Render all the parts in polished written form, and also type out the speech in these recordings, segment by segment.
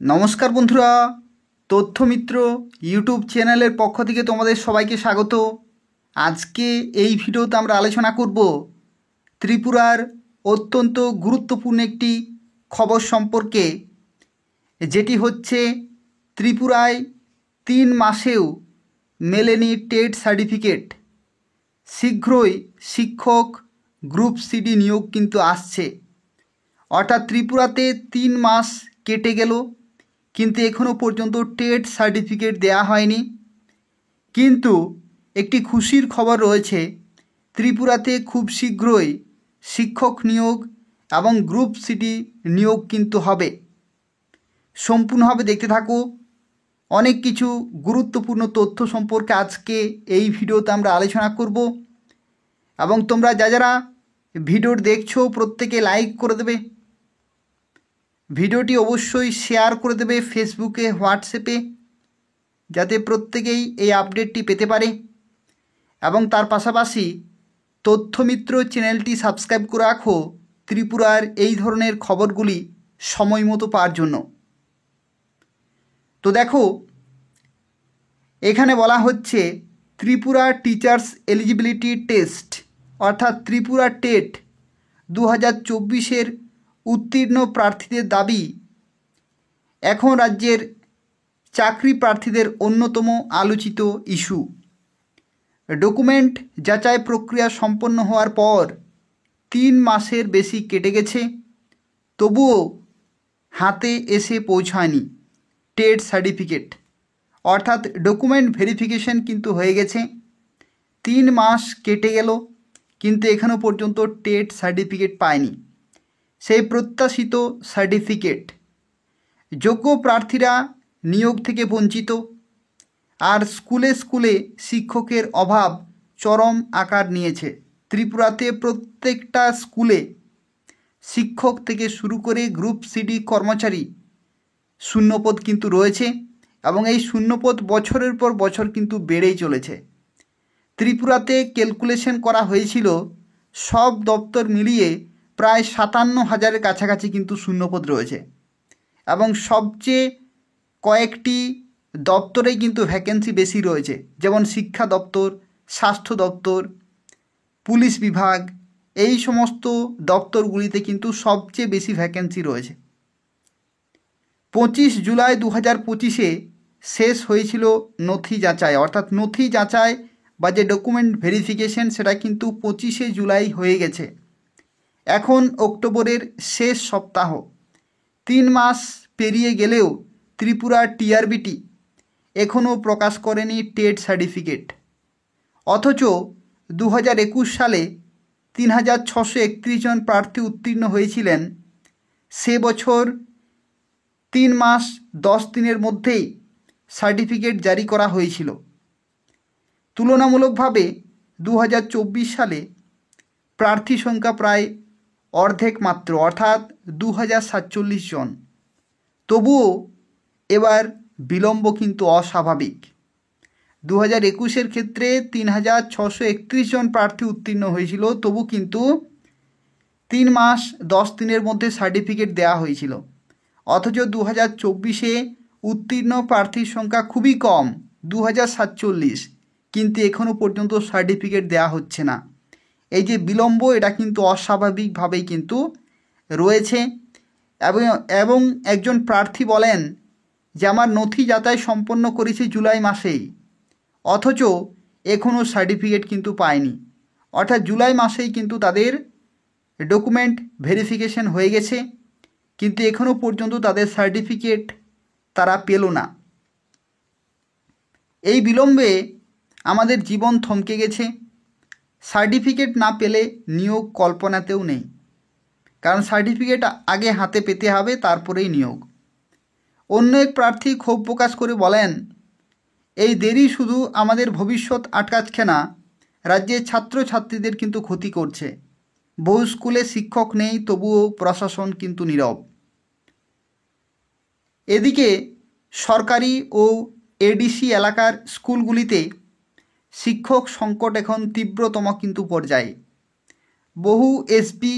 নমস্কার বন্ধুরা, তথ্যমিত্র ইউটিউব চ্যানেলের পক্ষ থেকে তোমাদের সবাইকে স্বাগত। আজকে এই ভিডিওতে আমরা আলোচনা করব ত্রিপুরার অত্যন্ত গুরুত্বপূর্ণ একটি খবর সম্পর্কে, যেটি হচ্ছে ত্রিপুরায় 3 মাসেও মেলেনি টেট সার্টিফিকেট। শীঘ্রই শিক্ষক গ্রুপ সিডি নিয়োগ কিন্তু আসছে। অর্থাৎ ত্রিপুরাতে 3 মাস কেটে গেল, কিন্তু এখনও পর্যন্ত টেট সার্টিফিকেট দেয়া হয়নি। কিন্তু একটি খুশির খবর রয়েছে, ত্রিপুরাতে খুব শীঘ্রই শিক্ষক নিয়োগ এবং গ্রুপ সিডি নিয়োগ কিন্তু হবে। সম্পূর্ণভাবে দেখতে থাকো। অনেক কিছু গুরুত্বপূর্ণ তথ্য সম্পর্কে আজকে এই ভিডিওতে আমরা আলোচনা করব। এবং তোমরা যারা ভিডিও দেখছো প্রত্যেকে লাইক করে দেবে, ভিডিওটি অবশ্যই শেয়ার করে দেবে ফেসবুকে, হোয়াটসঅ্যাপে, যাতে প্রত্যেকেই এই আপডেটটি পেতে পারে। এবং তার পাশাপাশি তথ্যমিত্র চ্যানেলটি সাবস্ক্রাইব করে রাখো ত্রিপুরার এই ধরনের খবরগুলি সময় মতো পাওয়ার জন্য। তো দেখো, এখানে বলা হচ্ছে ত্রিপুরা টিচার্স এলিজিবিলিটি টেস্ট অর্থাৎ ত্রিপুরা টেট 2024-এর উত্তীর্ণ প্রার্থীদের দাবি এখন রাজ্যের চাকরি প্রার্থীদের অন্যতম আলোচিত ইস্যু। ডকুমেন্ট যাচাই প্রক্রিয়া সম্পন্ন হওয়ার পর 3 মাসের বেশি কেটে গেছে, তবুও হাতে এসে পৌঁছায়নি টেট সার্টিফিকেট। অর্থাৎ ডকুমেন্ট ভেরিফিকেশন কিন্তু হয়ে গেছে, 3 মাস কেটে গেল, কিন্তু এখনও পর্যন্ত টেট সার্টিফিকেট পায়নি সেই প্রত্যাশিত সার্টিফিকেট। যোগ্য প্রার্থীরা নিয়োগ থেকে বঞ্চিত, আর স্কুলে স্কুলে শিক্ষকের অভাব চরম আকার নিয়েছে। ত্রিপুরাতে প্রত্যেকটা স্কুলে শিক্ষক থেকে শুরু করে গ্রুপ সিডি কর্মচারী শূন্যপদ কিন্তু রয়েছে, এবং এই শূন্যপদ বছরের পর বছর কিন্তু বেড়েই চলেছে। ত্রিপুরাতে ক্যালকুলেশন করা হয়েছিল সব দপ্তর মিলিয়ে প্রায় 57,000-এর কাছাকাছি কিন্তু শূন্যপদ রয়েছে, এবং সবচেয়ে কয়েকটি দপ্তরেই কিন্তু ভ্যাকেন্সি বেশি রয়েছে, যেমন শিক্ষা দপ্তর, স্বাস্থ্য দপ্তর, পুলিশ বিভাগ, এই সমস্ত দপ্তরগুলিতে কিন্তু সবচেয়ে বেশি ভ্যাকেন্সি রয়েছে। 25 জুলাই 2025-এ শেষ হয়েছিল নথি যাচাই, অর্থাৎ নথি যাচাই বা যে ডকুমেন্ট ভেরিফিকেশন সেটা কিন্তু 25শে জুলাই হয়ে গেছে। এখন অক্টোবরের শেষ সপ্তাহ, 3 মাস পেরিয়ে গেলেও ত্রিপুরা টিআরবিটি এখনও প্রকাশ করেনি টেট সার্টিফিকেট। অথচ 2021 সালে 3631 জন প্রার্থী উত্তীর্ণ হয়েছিলেন। সে বছর 3 মাস 10 দিনের মধ্যেই সার্টিফিকেট জারি করা হয়েছিল। তুলনামূলকভাবে 2024 সালে প্রার্থী সংখ্যা প্রায় অর্ধেক মাত্র, অর্থাৎ 2047 জন। তবুও এবার বিলম্ব কিন্তু অস্বাভাবিক। 2021-এর ক্ষেত্রে 3631 জন প্রার্থী উত্তীর্ণ হয়েছিল, তবু কিন্তু 3 মাস 10 দিনের মধ্যে সার্টিফিকেট দেওয়া হয়েছিল। অথচ 2024-এ উত্তীর্ণ প্রার্থীর সংখ্যা খুবই কম, 2047, কিন্তু এখনও পর্যন্ত সার্টিফিকেট দেওয়া হচ্ছে না। এই যে বিলম্ব, এটা কিন্তু অস্বাভাবিকভাবেই কিন্তু রয়েছে। এবং একজন প্রার্থী বলেন যে আমার নথি যাচাই সম্পন্ন করেছি জুলাই মাসেই, অথচ এখনও সার্টিফিকেট কিন্তু পায়নি। অর্থাৎ জুলাই মাসেই কিন্তু তাদের ডকুমেন্ট ভেরিফিকেশন হয়ে গেছে, কিন্তু এখনও পর্যন্ত তাদের সার্টিফিকেট তারা পেল না। এই বিলম্বে আমাদের জীবন থমকে গেছে। সার্টিফিকেট না পেলে নিয়োগ কল্পনাতেও নেই, কারণ সার্টিফিকেট আগে হাতে পেতে হবে, তারপরেই নিয়োগ। অন্য এক প্রার্থী ক্ষোভ প্রকাশ করে বলেন, এই দেরি শুধু আমাদের ভবিষ্যৎ আটকাচ্ছে না, রাজ্যের ছাত্রছাত্রীদের কিন্তু ক্ষতি করছে। বহু স্কুলে শিক্ষক নেই, তবুও প্রশাসন কিন্তু নীরব। এদিকে সরকারি ও এডিসি এলাকার স্কুলগুলিতে শিক্ষক সংকট এখন তীব্রতম কিন্তু পর্যায়ে। বহু এসপি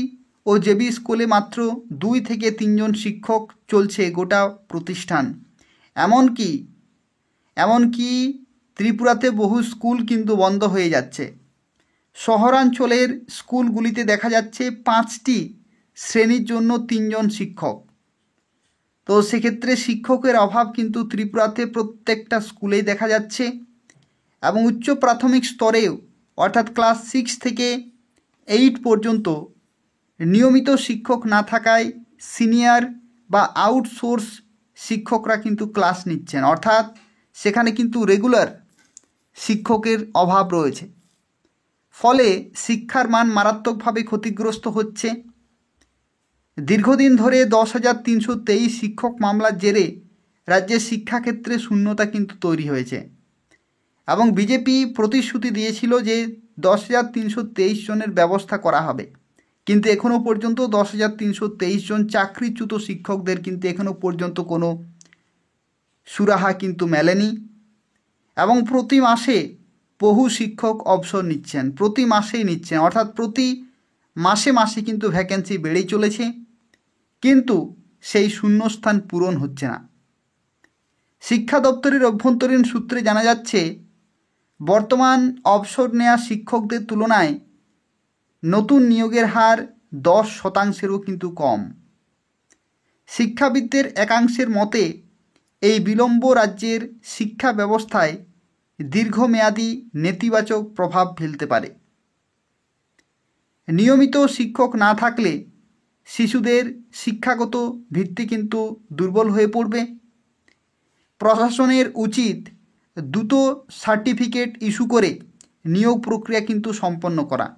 ও জেবি স্কুলে মাত্র 2 থেকে 3 জন শিক্ষক চলছে গোটা প্রতিষ্ঠান। এমনকি ত্রিপুরাতে বহু স্কুল কিন্তু বন্ধ হয়ে যাচ্ছে। শহরাঞ্চলের স্কুলগুলিতে দেখা যাচ্ছে 5টি শ্রেণীর জন্য 3 জন শিক্ষক। তো সেক্ষেত্রে শিক্ষকের অভাব কিন্তু ত্রিপুরাতে প্রত্যেকটা স্কুলেই দেখা যাচ্ছে। এবং উচ্চ প্রাথমিক স্তরেও অর্থাৎ ক্লাস 6 থেকে 8 পর্যন্ত নিয়মিত শিক্ষক না থাকায় সিনিয়র বা আউটসোর্স শিক্ষকরা কিন্তু ক্লাস নিচ্ছেন, অর্থাৎ সেখানে কিন্তু রেগুলার শিক্ষকের অভাব রয়েছে। ফলে শিক্ষার মান মারাত্মকভাবে ক্ষতিগ্রস্ত হচ্ছে। দীর্ঘদিন ধরে 10,323 শিক্ষক মামলার জেরে রাজ্যের শিক্ষাক্ষেত্রে শূন্যতা কিন্তু তৈরি হয়েছে। এবং বিজেপি প্রতিশ্রুতি দিয়েছিল যে 10,323 জনের ব্যবস্থা করা হবে, কিন্তু এখনও পর্যন্ত 10,323 জন চাকরিচ্যুত শিক্ষকদের কিন্তু এখনও পর্যন্ত কোনো সুরাহা কিন্তু মেলেনি। এবং প্রতি মাসে বহু শিক্ষক অবসর নিচ্ছেন, প্রতি মাসেই নিচ্ছেন, অর্থাৎ প্রতি মাসে মাসে কিন্তু ভ্যাকেন্সি বেড়েই চলেছে, কিন্তু সেই শূন্যস্থান পূরণ হচ্ছে না। শিক্ষা দপ্তরের অভ্যন্তরীণ সূত্রে জানা যাচ্ছে বর্তমান অবসর নেওয়া শিক্ষকদের তুলনায় নতুন নিয়োগের হার 10%-ও কিন্তু কম। শিক্ষাবিদদের একাংশের মতে এই বিলম্ব রাজ্যের শিক্ষা ব্যবস্থায় দীর্ঘমেয়াদী নেতিবাচক প্রভাব ফেলতে পারে। নিয়মিত শিক্ষক না থাকলে শিশুদের শিক্ষাগত ভিত্তি কিন্তু দুর্বল হয়ে পড়বে। প্রশাসনের উচিত দ্রুত সার্টিফিকেট ইস্যু করে নিয়োগ প্রক্রিয়া কিন্তু সম্পন্ন করা।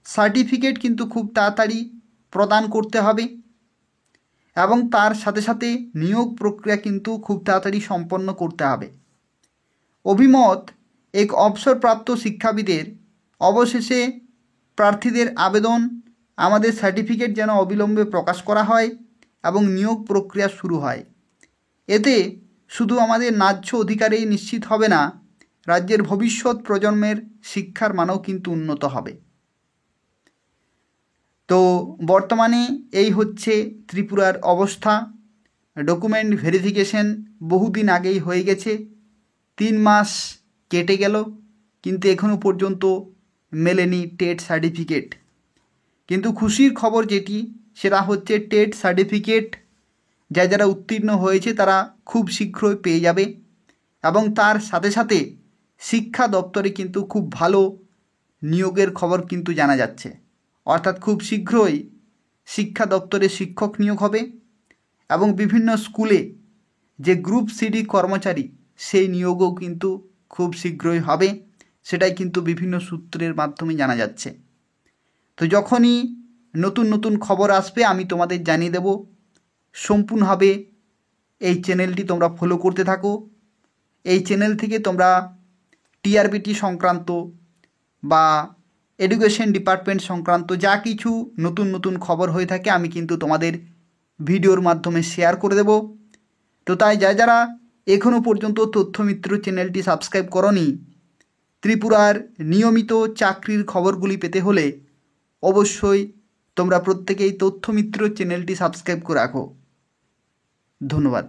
সার্টিফিকেট কিন্তু খুব তাড়াতাড়ি প্রদান করতে হবে এবং তার সাথে সাথে নিয়োগ প্রক্রিয়া কিন্তু খুব তাড়াতাড়ি সম্পন্ন করতে হবে। অভিমত এক অবসরপ্রাপ্ত শিক্ষাবিদের, অবশেষে প্রার্থীদের আবেদন আমাদের সার্টিফিকেট যেন অবিলম্বে প্রকাশ করা হয় এবং নিয়োগ প্রক্রিয়া শুরু হয়। এতে শুধু আমাদের ন্যায্য অধিকারেই নিশ্চিত হবে না, রাজ্যের ভবিষ্যৎ প্রজন্মের শিক্ষার মানও কিন্তু উন্নত হবে। তো বর্তমানে এই হচ্ছে ত্রিপুরার অবস্থা। ডকুমেন্ট ভেরিফিকেশন বহুদিন আগেই হয়ে গেছে, 3 মাস কেটে গেল, কিন্তু এখনও পর্যন্ত মেলেনি টেট সার্টিফিকেট। কিন্তু খুশির খবর যেটি, সেটা হচ্ছে টেট সার্টিফিকেট যারা উত্তীর্ণ হয়েছে তারা খুব শীঘ্রই পেয়ে যাবে। এবং তার সাথে সাথে শিক্ষা দপ্তরে কিন্তু খুব ভালো নিয়োগের খবর কিন্তু জানা যাচ্ছে, অর্থাৎ খুব শীঘ্রই শিক্ষা দপ্তরে শিক্ষক নিয়োগ হবে এবং বিভিন্ন স্কুলে যে গ্রুপ সিডি কর্মচারী সেই নিয়োগও কিন্তু খুব শীঘ্রই হবে, সেটাই কিন্তু বিভিন্ন সূত্রের মাধ্যমে জানা যাচ্ছে। তো যখনই নতুন নতুন খবর আসবে আমি তোমাদের জানিয়ে দেব। সম্পূর্ণভাবে এই চ্যানেলটি তোমরা ফলো করতে থাকো। এই চ্যানেল থেকে তোমরা টিআরবিটি সংক্রান্ত বা এডুকেশন ডিপার্টমেন্ট সংক্রান্ত যা কিছু নতুন নতুন খবর হয়ে থাকে আমি কিন্তু তোমাদের ভিডিওর মাধ্যমে শেয়ার করে দেব। তো তাই যারা এখনও পর্যন্ত তথ্যমিত্র চ্যানেলটি সাবস্ক্রাইব করনি, ত্রিপুরার নিয়মিত চাকরির খবরগুলি পেতে হলে অবশ্যই তোমরা প্রত্যেকেই তথ্যমিত্র চ্যানেলটি সাবস্ক্রাইব করে রাখো। ধন্যবাদ।